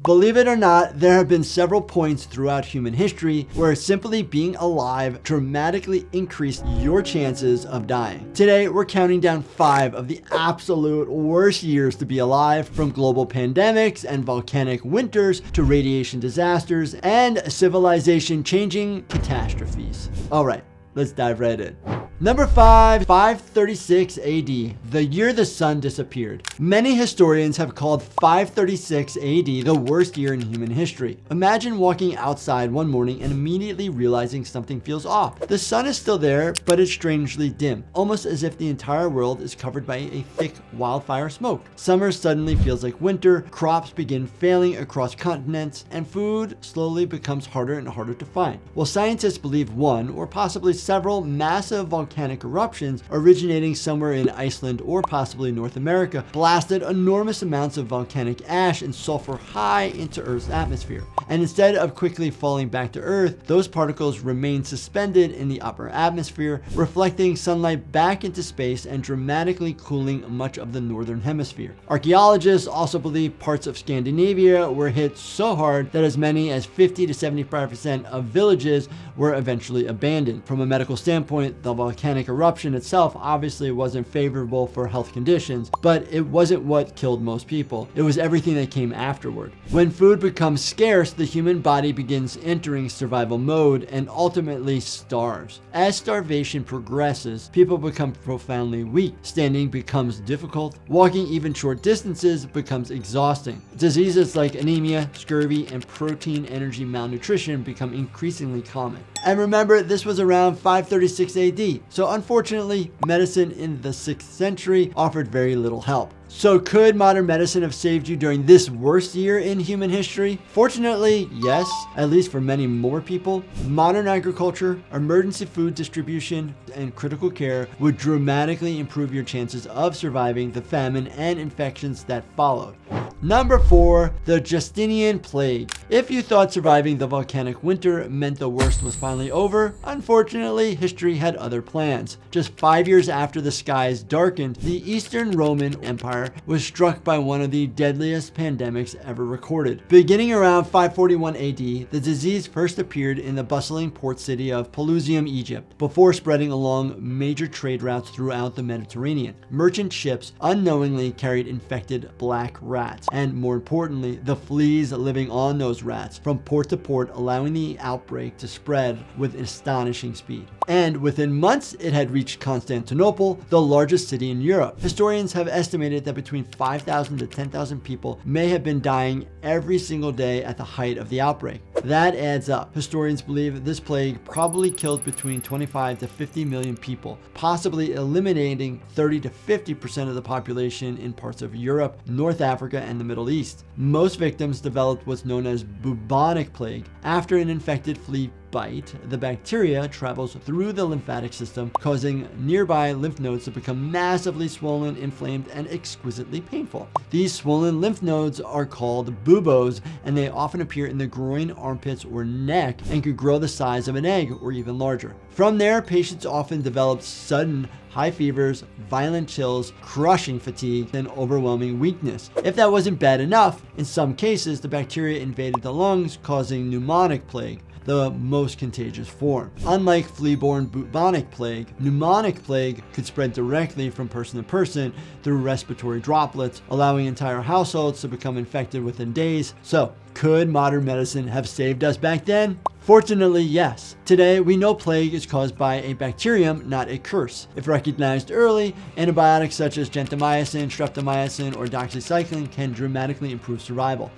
Believe it or not, there have been several points throughout human history where simply being alive dramatically increased your chances of dying. Today, we're counting down 5 of the absolute worst years to be alive, from global pandemics and volcanic winters to radiation disasters and civilization-changing catastrophes. All right, let's dive right in. Number 5, 536 AD, the year the sun disappeared. Many historians have called 536 AD the worst year in human history. Imagine walking outside one morning and immediately realizing something feels off. The sun is still there, but it's strangely dim, almost as if the entire world is covered by a thick wildfire smoke. Summer suddenly feels like winter, crops begin failing across continents, and food slowly becomes harder and harder to find. Well, scientists believe one, or possibly several, massive volcanic eruptions originating somewhere in Iceland or possibly North America blasted enormous amounts of volcanic ash and sulfur high into Earth's atmosphere. And instead of quickly falling back to Earth, those particles remain suspended in the upper atmosphere, reflecting sunlight back into space and dramatically cooling much of the northern hemisphere. Archaeologists also believe parts of Scandinavia were hit so hard that as many as 50 to 75% of villages were eventually abandoned. From a medical standpoint, the volcanic eruption itself obviously wasn't favorable for health conditions, but it wasn't what killed most people. It was everything that came afterward. When food becomes scarce, the human body begins entering survival mode and ultimately starves. As starvation progresses, people become profoundly weak. Standing becomes difficult. Walking even short distances becomes exhausting. Diseases like anemia, scurvy, and protein energy malnutrition become increasingly common. And remember, this was around 536 AD, so unfortunately, medicine in the 6th century offered very little help. So could modern medicine have saved you during this worst year in human history? Fortunately, yes, at least for many more people. Modern agriculture, emergency food distribution, and critical care would dramatically improve your chances of surviving the famine and infections that followed. Number 4, the Justinian Plague. If you thought surviving the volcanic winter meant the worst was finally over, unfortunately, history had other plans. Just 5 years after the skies darkened, the Eastern Roman Empire was struck by one of the deadliest pandemics ever recorded. Beginning around 541 AD, the disease first appeared in the bustling port city of Pelusium, Egypt, before spreading along major trade routes throughout the Mediterranean. Merchant ships unknowingly carried infected black rats, and more importantly, the fleas living on those rats, from port to port, allowing the outbreak to spread with astonishing speed. And within months, it had reached Constantinople, the largest city in Europe. Historians have estimated that between 5,000 to 10,000 people may have been dying every single day at the height of the outbreak. That adds up. Historians believe this plague probably killed between 25 to 50 million people, possibly eliminating 30 to 50% of the population in parts of Europe, North Africa, and the Middle East. Most victims developed what's known as bubonic plague. After an infected flea bite, the bacteria travels through the lymphatic system, causing nearby lymph nodes to become massively swollen, inflamed, and exquisitely painful. These swollen lymph nodes are called buboes, and they often appear in the groin, armpits, or neck, and could grow the size of an egg or even larger. From there, patients often develop sudden high fevers, violent chills, crushing fatigue, and overwhelming weakness. If that wasn't bad enough, in some cases, the bacteria invaded the lungs, causing pneumonic plague, the most contagious form. Unlike flea-borne bubonic plague, pneumonic plague could spread directly from person to person through respiratory droplets, allowing entire households to become infected within days. So, could modern medicine have saved us back then? Fortunately, yes. Today, we know plague is caused by a bacterium, not a curse. If recognized early, antibiotics such as gentamicin, streptomycin, or doxycycline can dramatically improve survival.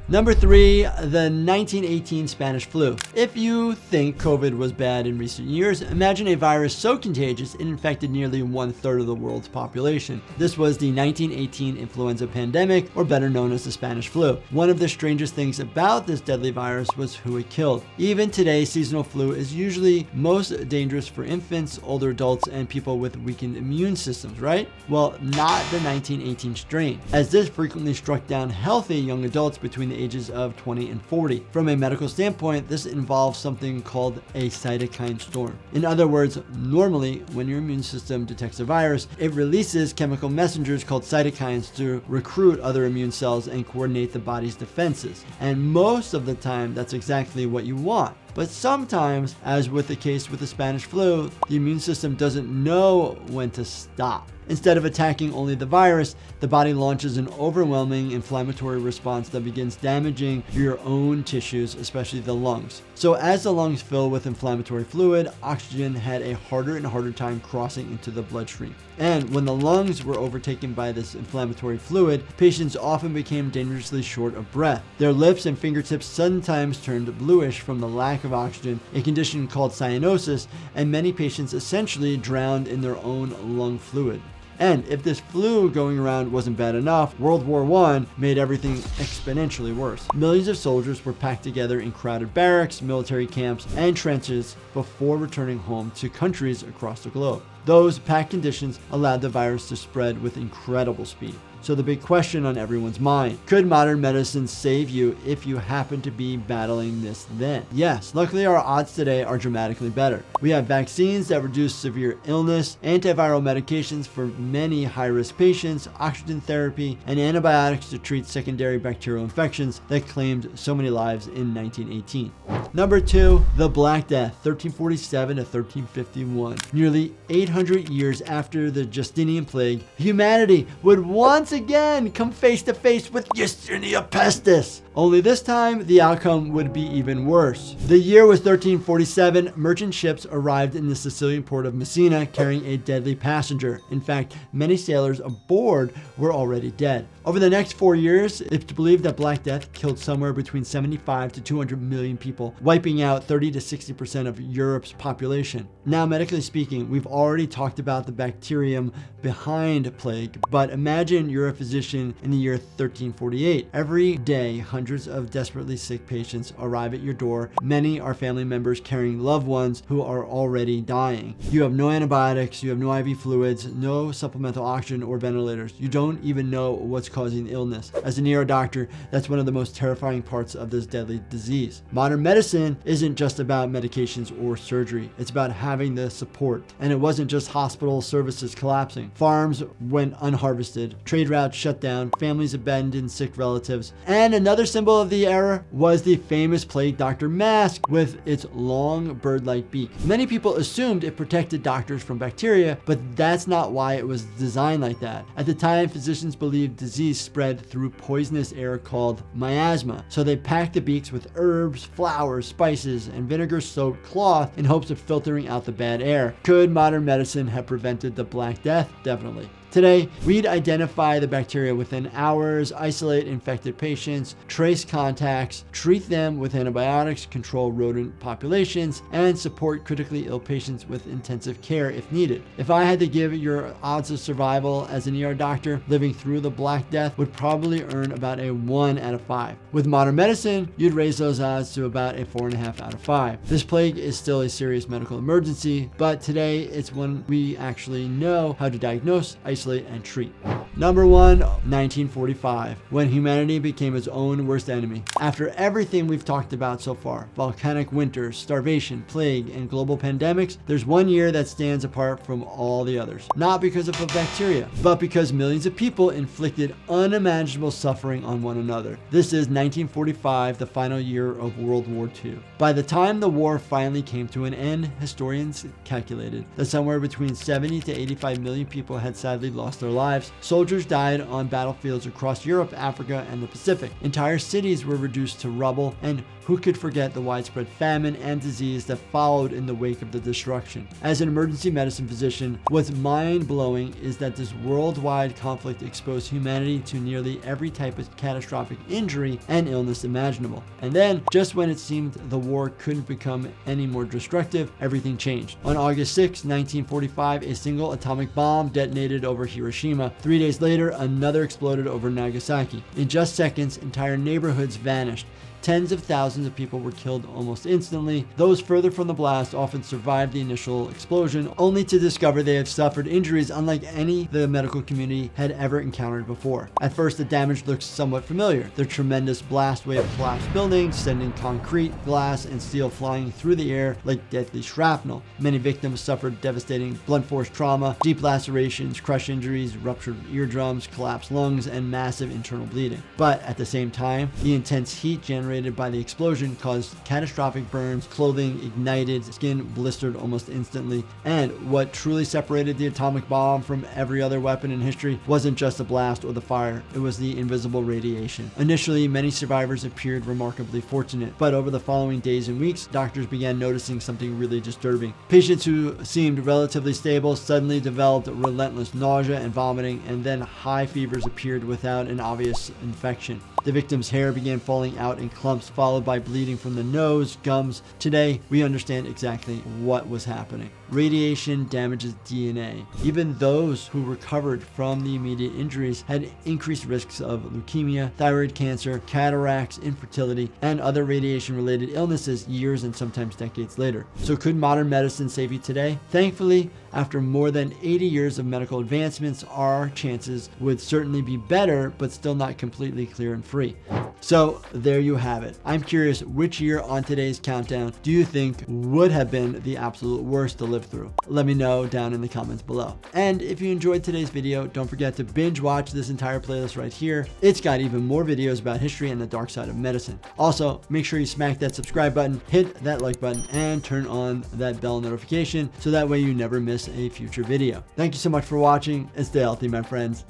Number 3, the 1918 Spanish flu. If you think COVID was bad in recent years, imagine a virus so contagious it infected nearly 1/3 of the world's population. This was the 1918 influenza pandemic, or better known as the Spanish flu. One of the strangest things about this deadly virus was who it killed. Even today, seasonal flu is usually most dangerous for infants, older adults, and people with weakened immune systems, right? Well, not the 1918 strain, as this frequently struck down healthy young adults between the the ages of 20 and 40. From a medical standpoint, this involves something called a cytokine storm. In other words, normally when your immune system detects a virus, it releases chemical messengers called cytokines to recruit other immune cells and coordinate the body's defenses. And most of the time, that's exactly what you want. But sometimes, as with the case with the Spanish flu, the immune system doesn't know when to stop. Instead of attacking only the virus, the body launches an overwhelming inflammatory response that begins damaging your own tissues, especially the lungs. So as the lungs fill with inflammatory fluid, oxygen had a harder and harder time crossing into the bloodstream. And when the lungs were overtaken by this inflammatory fluid, patients often became dangerously short of breath. Their lips and fingertips sometimes turned bluish from the lack of oxygen, a condition called cyanosis, and many patients essentially drowned in their own lung fluid. And if this flu going around wasn't bad enough, World War I made everything exponentially worse. Millions of soldiers were packed together in crowded barracks, military camps, and trenches before returning home to countries across the globe. Those packed conditions allowed the virus to spread with incredible speed. So the big question on everyone's mind, could modern medicine save you if you happen to be battling this then? Yes, luckily our odds today are dramatically better. We have vaccines that reduce severe illness, antiviral medications for many high-risk patients, oxygen therapy, and antibiotics to treat secondary bacterial infections that claimed so many lives in 1918. Number 2, the Black Death, 1347 to 1351. Nearly 800 years after the Justinian Plague, humanity would once again come face to face with Yersinia pestis. Only this time, the outcome would be even worse. The year was 1347. Merchant ships arrived in the Sicilian port of Messina carrying a deadly passenger. In fact, many sailors aboard were already dead. Over the next 4 years, it's believed that Black Death killed somewhere between 75 to 200 million people, wiping out 30 to 60% of Europe's population. Now, medically speaking, we've already talked about the bacterium behind plague, but imagine you're a physician in the year 1348. Every day, hundreds of desperately sick patients arrive at your door. Many are family members carrying loved ones who are already dying. You have no antibiotics, you have no IV fluids, no supplemental oxygen or ventilators. You don't even know what's causing the illness. As an ER doctor, that's one of the most terrifying parts of this deadly disease. Modern medicine isn't just about medications or surgery. It's about having the support. And it wasn't just hospital services collapsing. Farms went unharvested, trade routes shut down, families abandoned sick relatives. And another symbol of the era was the famous plague doctor mask with its long bird-like beak. Many people assumed it protected doctors from bacteria, but that's not why it was designed like that. At the time, physicians believed disease spread through poisonous air called miasma. So they packed the beaks with herbs, flowers, spices, and vinegar-soaked cloth in hopes of filtering out the bad air. Could modern medicine have prevented the Black Death? Definitely. Today, we'd identify the bacteria within hours, isolate infected patients, trace contacts, treat them with antibiotics, control rodent populations, and support critically ill patients with intensive care if needed. If I had to give your odds of survival as an ER doctor, living through the Black Death would probably earn about a 1 out of 5. With modern medicine, you'd raise those odds to about a 4.5 out of 5. This plague is still a serious medical emergency, but today it's one we actually know how to diagnose, isolate, and treat. Number 1, 1945, when humanity became its own worst enemy. After everything we've talked about so far, volcanic winters, starvation, plague, and global pandemics, there's one year that stands apart from all the others. Not because of a bacteria, but because millions of people inflicted unimaginable suffering on one another. This is 1945, the final year of World War II. By the time the war finally came to an end, historians calculated that somewhere between 70 to 85 million people had sadly lost their lives. Soldiers died on battlefields across Europe, Africa, and the Pacific. Entire cities were reduced to rubble, and who could forget the widespread famine and disease that followed in the wake of the destruction? As an emergency medicine physician, what's mind-blowing is that this worldwide conflict exposed humanity to nearly every type of catastrophic injury and illness imaginable. And then, just when it seemed the war couldn't become any more destructive, everything changed. On August 6, 1945, a single atomic bomb detonated over Hiroshima. 3 days later, another exploded over Nagasaki. In just seconds, entire neighborhoods vanished. Tens of thousands of people were killed almost instantly. Those further from the blast often survived the initial explosion, only to discover they had suffered injuries unlike any the medical community had ever encountered before. At first, the damage looked somewhat familiar. The tremendous blast wave collapsed buildings, sending concrete, glass, and steel flying through the air like deadly shrapnel. Many victims suffered devastating blunt force trauma, deep lacerations, crush injuries, ruptured eardrums, collapsed lungs, and massive internal bleeding. But at the same time, the intense heat generated by the explosion caused catastrophic burns, clothing ignited, skin blistered almost instantly, and what truly separated the atomic bomb from every other weapon in history wasn't just the blast or the fire, it was the invisible radiation. Initially, many survivors appeared remarkably fortunate, but over the following days and weeks, doctors began noticing something really disturbing. Patients who seemed relatively stable suddenly developed relentless nausea and vomiting, and then high fevers appeared without an obvious infection. The victim's hair began falling out in clumps, followed by bleeding from the nose, gums. Today, we understand exactly what was happening. Radiation damages DNA. Even those who recovered from the immediate injuries had increased risks of leukemia, thyroid cancer, cataracts, infertility, and other radiation-related illnesses years and sometimes decades later. So could modern medicine save you today? Thankfully, after more than 80 years of medical advancements, our chances would certainly be better, but still not completely clear and free. So there you have it. I'm curious, which year on today's countdown do you think would have been the absolute worst to live through? Let me know down in the comments below. And if you enjoyed today's video, don't forget to binge watch this entire playlist right here. It's got even more videos about history and the dark side of medicine. Also, make sure you smack that subscribe button, hit that like button, and turn on that bell notification so that way you never miss a future video. Thank you so much for watching, and stay healthy, my friends.